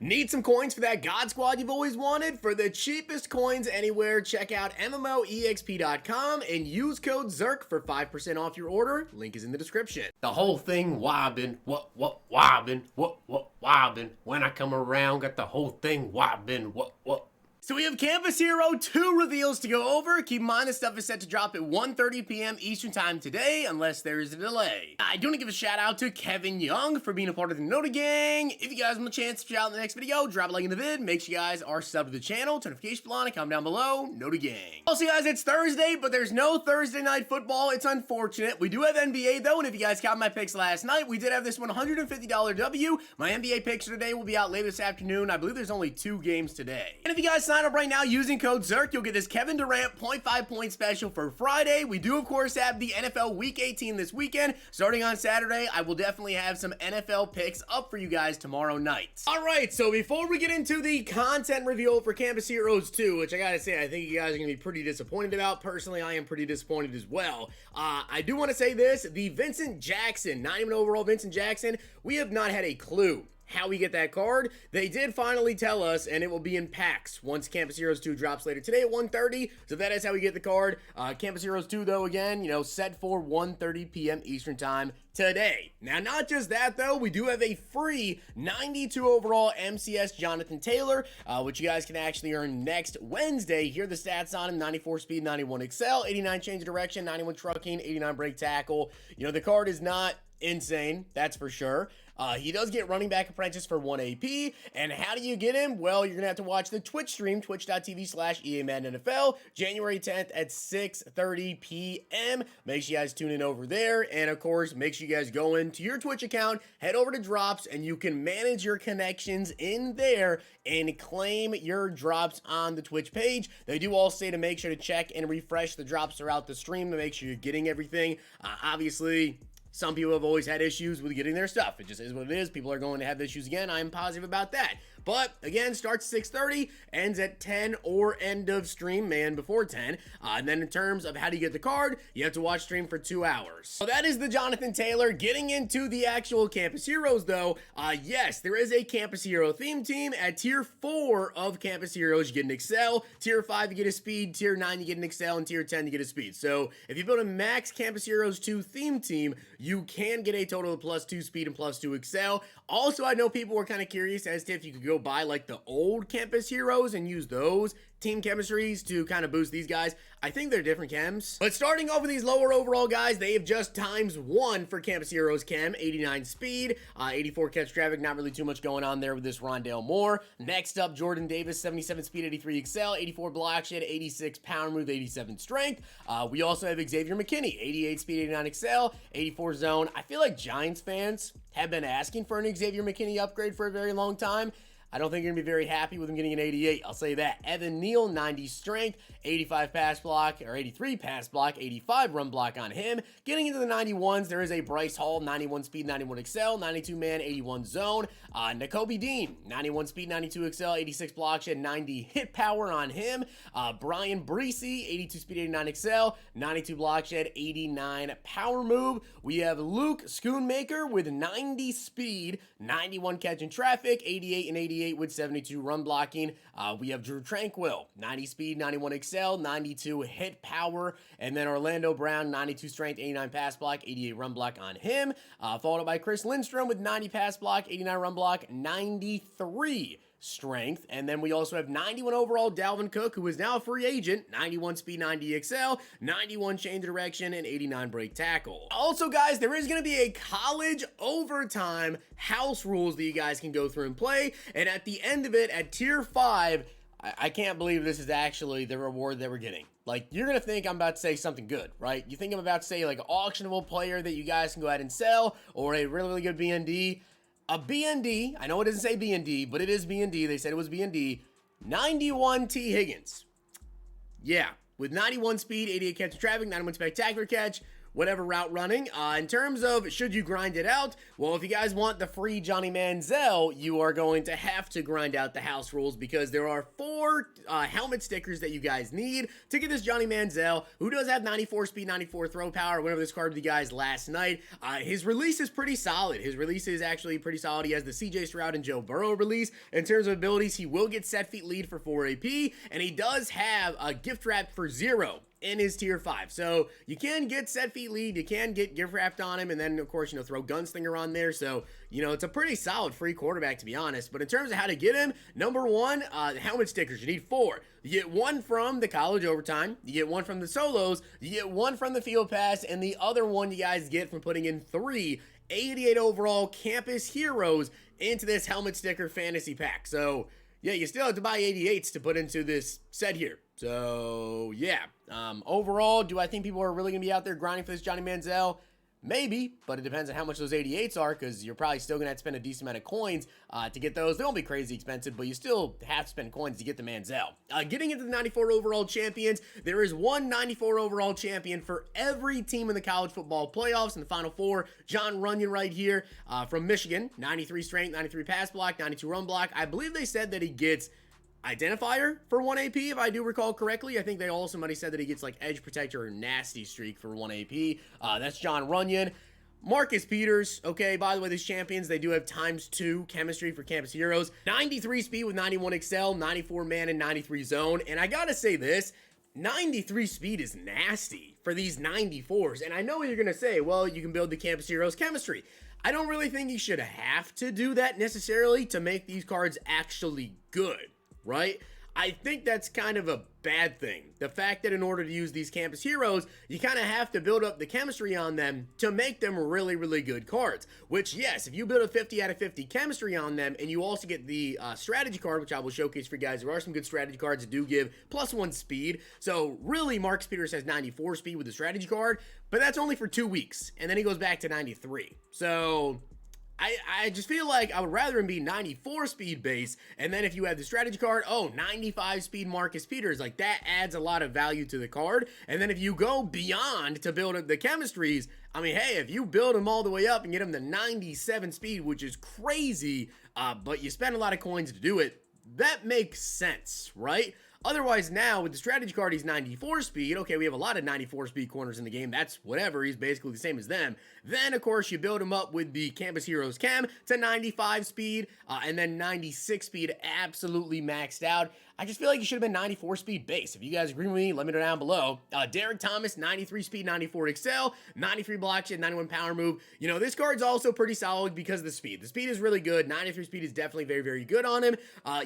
Need some coins for that God Squad you've always wanted? For the cheapest coins anywhere, check out MMOEXP.com and use code ZERK for 5% off your order. Link is in the description. The whole thing wobbin', wobbin', wobbin'. When I come around, got the whole thing wobbin', So we have Campus Hero 2 reveals to go over. Keep in mind this stuff is set to drop at 1:30 p.m. Eastern Time today, unless there is a delay. I do want to give a shout out to Kevin Young for being a part of the Noda Gang. If you guys want a chance to shout out in the next video, drop a like in the vid. Make sure you guys are subbed to the channel, turn notification bell on, and comment down below. Noda Gang. Also, guys, it's Thursday, but there's no Thursday night football. It's unfortunate. We do have NBA though, and if you guys caught my picks last night, we did have this $150 W. My NBA picks for today will be out later this afternoon. I believe there's only 2 games today. And if you guys sign up right now using code ZERK, you'll get this Kevin Durant 0.5 point special for Friday. We do, of course, have the NFL Week 18 this weekend. Starting on Saturday, I will definitely have some NFL picks up for you guys tomorrow night. All right, so before we get into the content reveal for Campus Heroes 2, which I gotta say, I think you guys are gonna be pretty disappointed about. Personally, I am pretty disappointed as well. I do want to say this, the Vincent Jackson, 91 overall Vincent Jackson, we have not had a clue how we get that card. They did finally tell us, and it will be in packs once Campus Heroes 2 drops later today at 1:30. So that is how we get the card. Campus Heroes 2, though, again, you know, set for 1:30 p.m. Eastern Time today. Now, not just that, though, we do have a free 92 overall MCS Jonathan Taylor, which you guys can actually earn next Wednesday. Here are the stats on him: 94 speed, 91 excel, 89 change of direction, 91 trucking, 89 break tackle. You know, the card is not insane, that's for sure. He does get running back apprentice for 1 AP. And how do you get him? Well, you're going to have to watch the Twitch stream, twitch.tv/EAMaddenNFL, January 10th at 6:30 p.m. Make sure you guys tune in over there. And of course, make sure you guys go into your Twitch account, head over to drops, and you can manage your connections in there and claim your drops on the Twitch page. They do all say to make sure to check and refresh the drops throughout the stream to make sure you're getting everything. Obviously, some people have always had issues with getting their stuff. It just is what it is. People are going to have issues again. I am positive about that. But again, starts 6:30, ends at 10 or end of stream, man, before 10. And then in terms of how do you get the card, you have to watch stream for 2 hours. So that is the Jonathan Taylor. Getting into the actual Campus Heroes, though, yes, there is a Campus Hero theme team. At Tier 4 of Campus Heroes, you get an Excel. Tier 5, you get a Speed. Tier 9, you get an Excel. And Tier 10, you get a Speed. So if you build a max Campus Heroes 2 theme team, you can get a total of +2 Speed and +2 Excel. Also, I know people were kind of curious as to if you could go buy like the old Campus Heroes and use those team chemistries to kind of boost these guys. I think they're different chems. But starting off with these lower overall guys, they have just ×1 for Campus Heroes chem, 89 speed, 84 catch traffic, not really too much going on there with this Rondale Moore. Next up, Jordan Davis, 77 speed, 83 excel, 84 block shed, 86 power move, 87 strength. We also have Xavier McKinney, 88 speed, 89 excel, 84 zone. I feel like Giants fans have been asking for an Xavier McKinney upgrade for a very long time. I don't think you're going to be very happy with him getting an 88. I'll say that. Evan Neal, 90 strength, 85 pass block, or 83 pass block, 85 run block on him. Getting into the 91s, there is a Bryce Hall, 91 speed, 91 excel, 92 man, 81 zone. Nakobe Dean, 91 speed, 92 excel, 86 block shed, 90 hit power on him. Brian Breesy, 82 speed, 89 excel, 92 block shed, 89 power move. We have Luke Schoonmaker with 90 speed, 91 catch in traffic, 88 and 88 with 72 run blocking. We have Drew Tranquil, 90 speed, 91 excel, 92 hit power, and then Orlando Brown, 92 strength, 89 pass block, 88 run block on him. Followed up by Chris Lindstrom with 90 pass block, 89 run block, 93 strength. And then we also have 91 overall Dalvin Cook, who is now a free agent, 91 speed, 90 excel, 91 change of direction, and 89 break tackle. Also, guys, there is going to be a college overtime house rules that you guys can go through and play. And at the end of it, at Tier 5, I can't believe this is actually the reward that we're getting. Like, you're going to think I'm about to say something good, right? You think I'm about to say, like, an auctionable player that you guys can go ahead and sell, or a really, really good BND. A BND, I know it doesn't say BND, but it is BND. They said it was BND. 91 T. Higgins. Yeah, with 91 speed, 88 catch of traffic, 91 spectacular catch. whatever route running. In terms of should you grind it out, well, if you guys want the free Johnny Manziel, you are going to have to grind out the house rules because there are 4 helmet stickers that you guys need to get this Johnny Manziel, who does have 94 speed, 94 throw power. Whenever this card with you guys last night, his release is pretty solid. His release is actually pretty solid. He has the CJ Stroud and Joe Burrow release. In terms of abilities, he will get set feet lead for 4 AP, and he does have a gift wrap for 0 in his tier 5. So you can get set feet lead, you can get gift wrapped on him, and then of course, throw gunslinger on there. So, it's a pretty solid free quarterback, to be honest. But in terms of how to get him, number 1, helmet stickers. You need 4. You get 1 from the college overtime, you get 1 from the solos, you get 1 from the field pass, and the other one you guys get from putting in 3 88 overall campus heroes into this helmet sticker fantasy pack. So yeah, you still have to buy 88s to put into this set here. So yeah, overall, do I think people are really gonna be out there grinding for this Johnny Manziel? Maybe, but it depends on how much those 88s are, because you're probably still going to have to spend a decent amount of coins to get those. They won't be crazy expensive, but you still have to spend coins to get the Manziel. Getting into the 94 overall champions, there is one 94 overall champion for every team in the college football playoffs in the Final Four. Jon Runyan right here from Michigan, 93 strength, 93 pass block, 92 run block. I believe they said that he gets identifier for 1 AP, if I do recall correctly. I think they also somebody said that he gets like edge protector or nasty streak for 1 AP. That's Jon Runyan. Marcus Peters, okay, by the way, these champions, they do have ×2 chemistry for campus heroes. 93 speed with 91 excel, 94 man and 93 zone. And I gotta say this, 93 speed is nasty for these 94s. And I know what you're gonna say, well, you can build the campus heroes chemistry. I don't really think you should have to do that necessarily to make these cards actually good, right? I think that's kind of a bad thing. The fact that in order to use these campus heroes, you kind of have to build up the chemistry on them to make them really, really good cards. Which, yes, if you build a 50 out of 50 chemistry on them, and you also get the strategy card, which I will showcase for you guys. There are some good strategy cards that do give +1 speed. So, really, Marcus Peters has 94 speed with the strategy card, but that's only for 2 weeks, and then he goes back to 93. So I just feel like I would rather him be 94 speed base, and then if you have the strategy card, 95 speed Marcus Peters, like that adds a lot of value to the card. And then if you go beyond to build up the chemistries, I mean, hey, if you build him all the way up and get him to 97 speed, which is crazy, but you spend a lot of coins to do it, that makes sense, right? Otherwise, now, with the strategy card, he's 94 speed. Okay, we have a lot of 94 speed corners in the game. That's whatever. He's basically the same as them. Then, of course, you build him up with the Campus Heroes Chem to 95 speed, and then 96 speed absolutely maxed out. I just feel like he should have been 94 speed base. If you guys agree with me, let me know down below. Derek Thomas, 93 speed, 94 excel, 93 block shit, 91 power move. You know, this card's also pretty solid because of the speed. The speed is really good. 93 speed is definitely very, very good on him.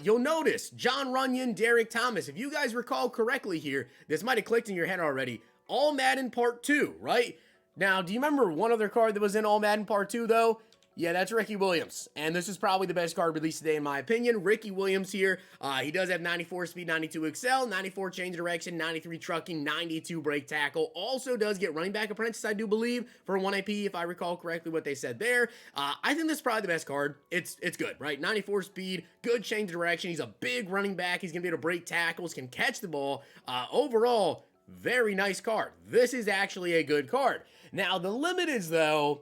You'll notice Jon Runyan, Derek Thomas. If you guys recall correctly here, this might have clicked in your head already. All Madden Part 2, right? Now, do you remember one other card that was in All Madden Part 2, though? Yeah, that's Ricky Williams, and this is probably the best card released today in my opinion. Ricky Williams here, he does have 94 speed, 92 excel, 94 change direction, 93 trucking, 92 break tackle. Also does get running back apprentice, I do believe, for 1 AP, if I recall correctly what they said there. I think this is probably the best card. It's good, right? 94 speed, good change direction. He's a big running back. He's going to be able to break tackles, can catch the ball. Overall, very nice card. This is actually a good card. Now, the limiteds, though,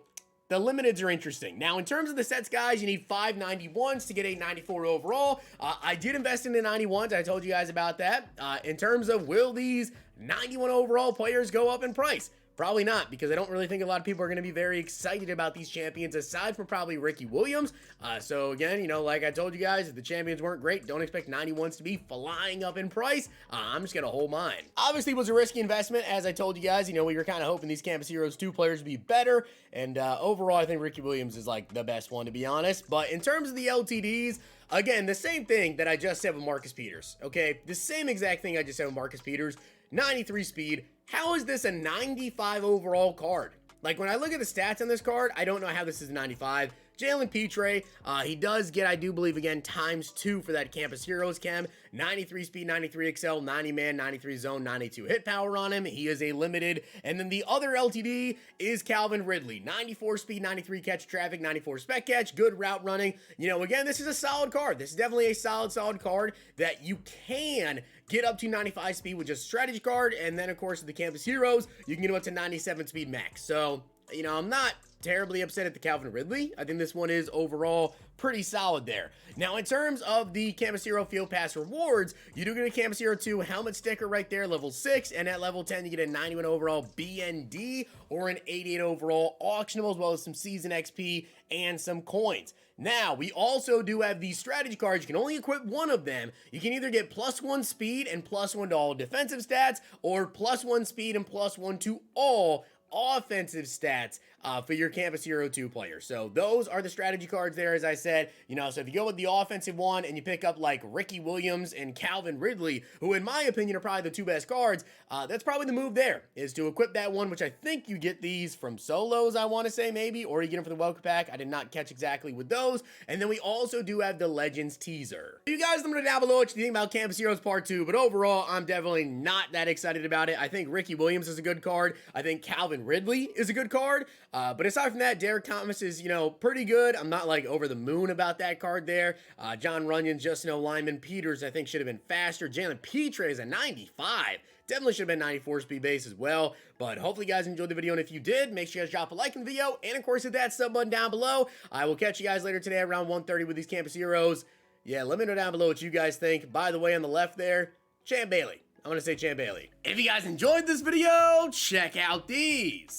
the limiteds are interesting. Now, in terms of the sets, guys, you need 5 91s to get a 94 overall. I did invest in the 91s. I told you guys about that. In terms of will these 91 overall players go up in price? Probably not, because I don't really think a lot of people are going to be very excited about these champions, aside from probably Ricky Williams. So again, you know, like I told you guys, if the champions weren't great, don't expect 91s to be flying up in price. I'm just going to hold mine. Obviously, it was a risky investment. As I told you guys, you know, we were kind of hoping these Campus Heroes 2 players would be better. And overall, I think Ricky Williams is like the best one, to be honest. But in terms of the LTDs, again, the same thing that I just said with Marcus Peters, okay? The same exact thing I just said with Marcus Peters, 93 speed. How is this a 95 overall card? Like, when I look at the stats on this card, I don't know how this is a 95. Jalen Petre, he does get, I do believe, again, ×2 for that Campus Heroes chem. 93 speed, 93 excel, 90 man, 93 zone, 92 hit power on him. He is a limited. And then the other LTD is Calvin Ridley. 94 speed, 93 catch traffic, 94 spec catch, good route running. You know, again, this is a solid card. This is definitely a solid card that you can get up to 95 speed with just strategy card. And then, of course, the Campus Heroes, you can get up to 97 speed max. So, you know, I'm not terribly upset at the Calvin Ridley. I think this one is overall pretty solid there. Now, in terms of the Campus Hero Field Pass rewards, you do get a Campus Hero 2 helmet sticker right there, level 6, and at level 10, you get a 91 overall BND or an 88 overall auctionable, as well as some season XP and some coins. Now, we also do have these strategy cards. You can only equip one of them. You can either get +1 speed and +1 to all defensive stats, or +1 speed and +1 to all offensive stats for your Campus Hero 2 player. So those are the strategy cards there, as I said. You know, so if you go with the offensive one and you pick up like Ricky Williams and Calvin Ridley, who in my opinion are probably the two best cards, that's probably the move there, is to equip that one, which I think you get these from solos, I want to say, maybe, or you get them for the welcome pack. I did not catch exactly with those. And then we also do have the Legends teaser. You guys let me know down below what you think about Campus Heroes Part 2, but overall, I'm definitely not that excited about it. I think Ricky Williams is a good card. I think Calvin Ridley is a good card. But aside from that, Derek Thomas is, you know, pretty good. I'm not like over the moon about that card there. John Runyon, Justin Lyman, Peters, I think should have been faster. Jalen Petre is a 95. Definitely should have been 94 speed base as well. But hopefully you guys enjoyed the video. And if you did, make sure you guys drop a like in the video. And of course, hit that sub button down below. I will catch you guys later today around 1:30 with these Campus Heroes. Yeah, let me know down below what you guys think. By the way, on the left there, Champ Bailey. I'm going to say Champ Bailey. If you guys enjoyed this video, check out these.